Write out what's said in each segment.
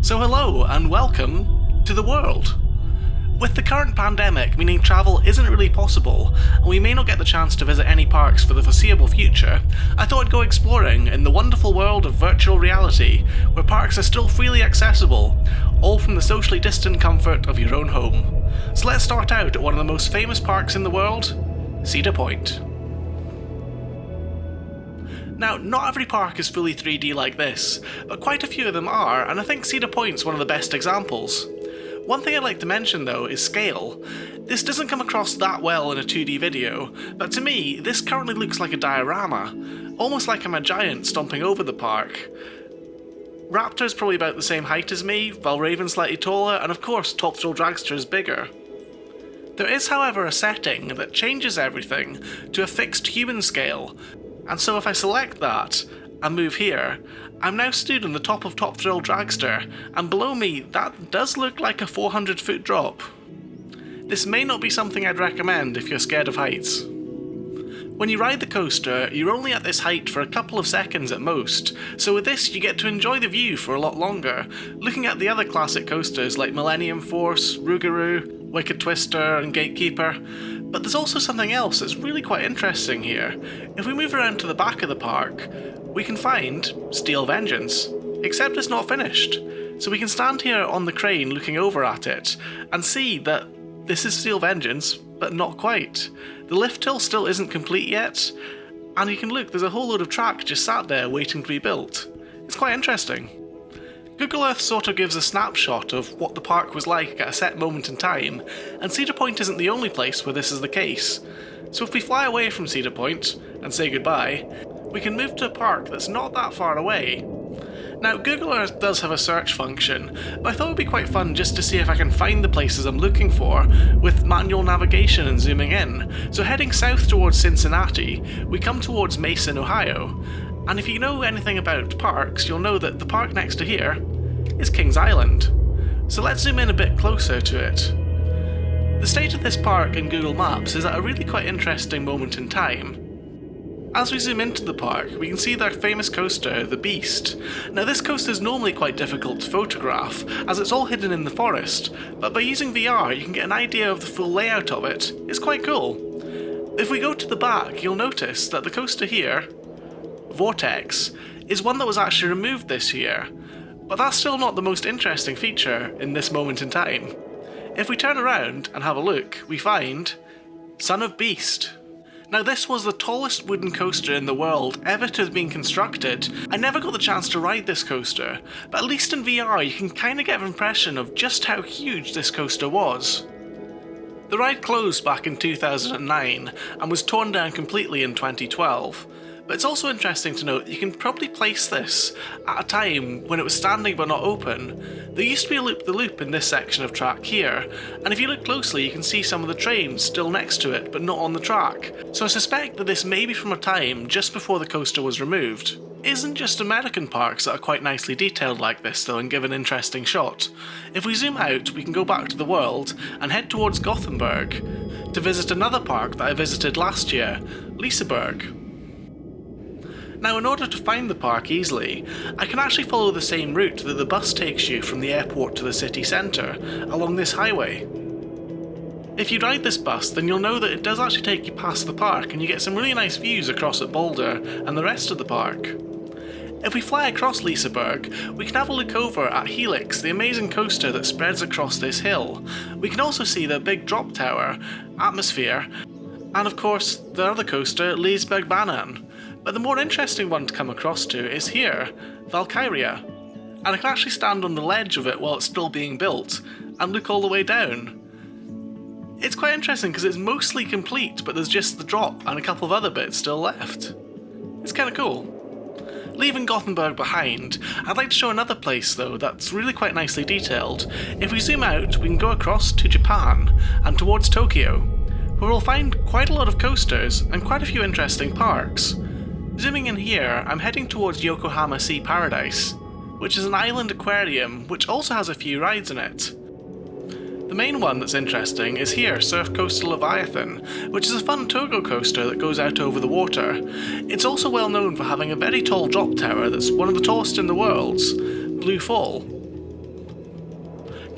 So hello and welcome to the world. With the current pandemic meaning travel isn't really possible, and we may not get the chance to visit any parks for the foreseeable future, I thought I'd go exploring in the wonderful world of virtual reality, where parks are still freely accessible, all from the socially distant comfort of your own home. So let's start out at one of the most famous parks in the world, Cedar Point. Now, not every park is fully 3D like this, but quite a few of them are, and I think Cedar Point's one of the best examples. One thing I'd like to mention though is scale. This doesn't come across that well in a 2D video, but to me, this currently looks like a diorama, almost like I'm a giant stomping over the park. Raptor's probably about the same height as me, Valraven's slightly taller, and of course Top Thrill Dragster is bigger. There is however a setting that changes everything to a fixed human scale, and so if I select that and move here, I'm now stood on the top of Top Thrill Dragster, and below me that does look like a 400-foot drop. This may not be something I'd recommend if you're scared of heights. When you ride the coaster, you're only at this height for a couple of seconds at most, so with this you get to enjoy the view for a lot longer, looking at the other classic coasters like Millennium Force, Rougarou, Wicked Twister and Gatekeeper. But there's also something else that's really quite interesting here. If we move around to the back of the park, we can find Steel Vengeance, except it's not finished. So we can stand here on the crane looking over at it and see that this is Steel Vengeance, but not quite. The lift hill still isn't complete yet, and you can look, there's a whole load of track just sat there waiting to be built. It's quite interesting. Google Earth sort of gives a snapshot of what the park was like at a set moment in time, and Cedar Point isn't the only place where this is the case. So if we fly away from Cedar Point and say goodbye, we can move to a park that's not that far away. Now, Google Earth does have a search function, but I thought it would be quite fun just to see if I can find the places I'm looking for with manual navigation and zooming in. So heading south towards Cincinnati, we come towards Mason, Ohio, and if you know anything about parks, you'll know that the park next to here is Kings Island. So let's zoom in a bit closer to it. The state of this park in Google Maps is at a really quite interesting moment in time. As we zoom into the park, we can see their famous coaster, the Beast. Now this coaster is normally quite difficult to photograph, as it's all hidden in the forest, but by using VR you can get an idea of the full layout of it. It's quite cool. If we go to the back, you'll notice that the coaster here, Vortex, is one that was actually removed this year, but that's still not the most interesting feature in this moment in time. If we turn around and have a look, we find Son of Beast. Now this was the tallest wooden coaster in the world ever to have been constructed. I never got the chance to ride this coaster, but at least in VR you can kind of get an impression of just how huge this coaster was. The ride closed back in 2009 and was torn down completely in 2012. But it's also interesting to note that you can probably place this at a time when it was standing but not open. There used to be a loop-the-loop in this section of track here, and if you look closely you can see some of the trains still next to it but not on the track. So I suspect that this may be from a time just before the coaster was removed. It isn't just American parks that are quite nicely detailed like this though and give an interesting shot. If we zoom out we can go back to the world and head towards Gothenburg to visit another park that I visited last year, Liseberg. Now in order to find the park easily, I can actually follow the same route that the bus takes you from the airport to the city centre, along this highway. If you ride this bus then you'll know that it does actually take you past the park and you get some really nice views across at Boulder and the rest of the park. If we fly across Liseberg, we can have a look over at Helix, the amazing coaster that spreads across this hill. We can also see the big drop tower, Atmosphere, and of course the other coaster, Liseberg Banan. But the more interesting one to come across to is here, Valkyria, and I can actually stand on the ledge of it while it's still being built and look all the way down. It's quite interesting because it's mostly complete, but there's just the drop and a couple of other bits still left. It's kind of cool. Leaving Gothenburg behind, I'd like to show another place though that's really quite nicely detailed. If we zoom out, we can go across to Japan and towards Tokyo, where we'll find quite a lot of coasters and quite a few interesting parks. Zooming in here, I'm heading towards Yokohama Sea Paradise, which is an island aquarium which also has a few rides in it. The main one that's interesting is here, Surf Coastal Leviathan, which is a fun togo coaster that goes out over the water. It's also well known for having a very tall drop tower that's one of the tallest in the world, Blue Fall.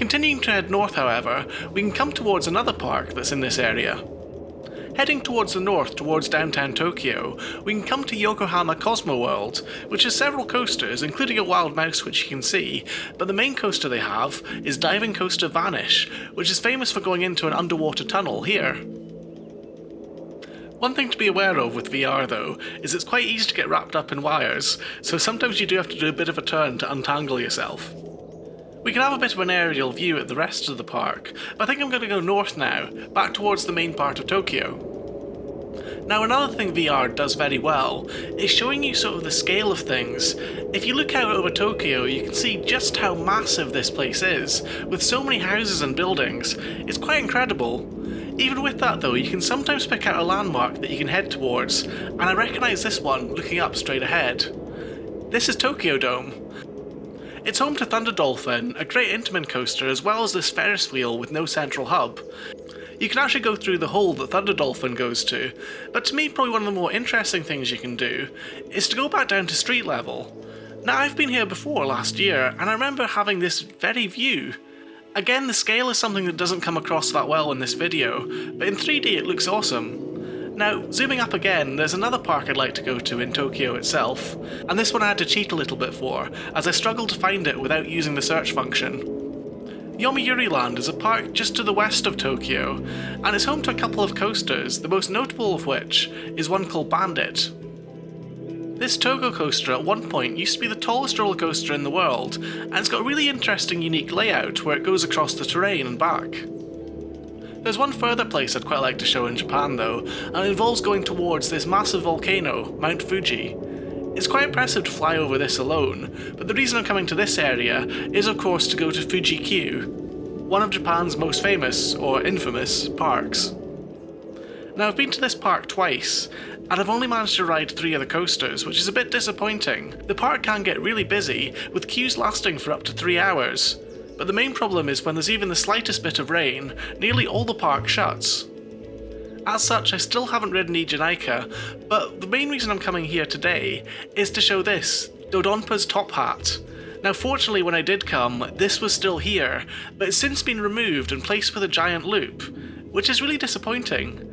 Continuing to head north, however, we can come towards another park that's in this area. Heading towards the north, towards downtown Tokyo, we can come to Yokohama Cosmo World, which has several coasters, including a wild mouse which you can see, but the main coaster they have is Diving Coaster Vanish, which is famous for going into an underwater tunnel here. One thing to be aware of with VR though, is it's quite easy to get wrapped up in wires, so sometimes you do have to do a bit of a turn to untangle yourself. We can have a bit of an aerial view at the rest of the park, but I think I'm going to go north now, back towards the main part of Tokyo. Now another thing VR does very well is showing you sort of the scale of things. If you look out over Tokyo, you can see just how massive this place is, with so many houses and buildings. It's quite incredible. Even with that though, you can sometimes pick out a landmark that you can head towards, and I recognise this one looking up straight ahead. This is Tokyo Dome. It's home to Thunder Dolphin, a great Intamin coaster, as well as this Ferris wheel with no central hub. You can actually go through the hole that Thunder Dolphin goes to, but to me probably one of the more interesting things you can do is to go back down to street level. Now I've been here before last year, and I remember having this very view. Again, the scale is something that doesn't come across that well in this video, but in 3D it looks awesome. Now, zooming up again, there's another park I'd like to go to in Tokyo itself, and this one I had to cheat a little bit for, as I struggled to find it without using the search function. Yomiuri Land is a park just to the west of Tokyo, and it's home to a couple of coasters, the most notable of which is one called Bandit. This Togo coaster at one point used to be the tallest roller coaster in the world, and it's got a really interesting unique layout where it goes across the terrain and back. There's one further place I'd quite like to show in Japan though, and it involves going towards this massive volcano, Mount Fuji. It's quite impressive to fly over this alone, but the reason I'm coming to this area is of course to go to Fuji-Q, one of Japan's most famous, or infamous, parks. Now I've been to this park twice, and I've only managed to ride 3 of the coasters, which is a bit disappointing. The park can get really busy, with queues lasting for up to 3 hours, but the main problem is when there's even the slightest bit of rain, nearly all the park shuts. As such, I still haven't ridden Ijunaika, but the main reason I'm coming here today is to show this, Dodonpa's top hat. Now fortunately when I did come, this was still here, but it's since been removed and placed with a giant loop, which is really disappointing.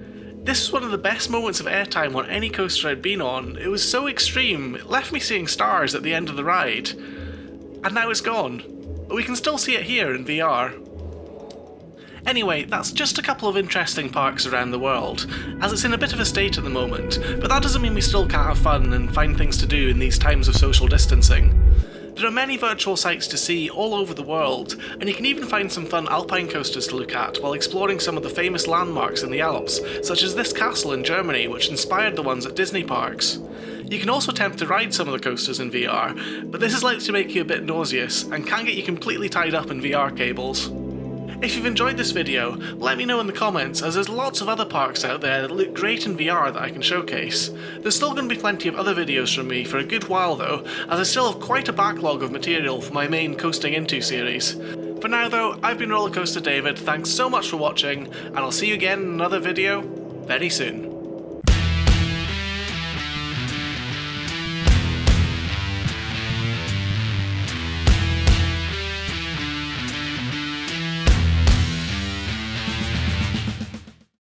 This was one of the best moments of airtime on any coaster I'd been on. It was so extreme, it left me seeing stars at the end of the ride. And now it's gone. But we can still see it here in VR. Anyway, that's just a couple of interesting parks around the world, as it's in a bit of a state at the moment, but that doesn't mean we still can't have fun and find things to do in these times of social distancing. There are many virtual sites to see all over the world, and you can even find some fun alpine coasters to look at while exploring some of the famous landmarks in the Alps, such as this castle in Germany which inspired the ones at Disney parks. You can also attempt to ride some of the coasters in VR, but this is likely to make you a bit nauseous and can get you completely tied up in VR cables. If you've enjoyed this video, let me know in the comments, as there's lots of other parks out there that look great in VR that I can showcase. There's still going to be plenty of other videos from me for a good while though, as I still have quite a backlog of material for my main Coasting Into series. For now though, I've been Rollercoaster David, thanks so much for watching, and I'll see you again in another video very soon.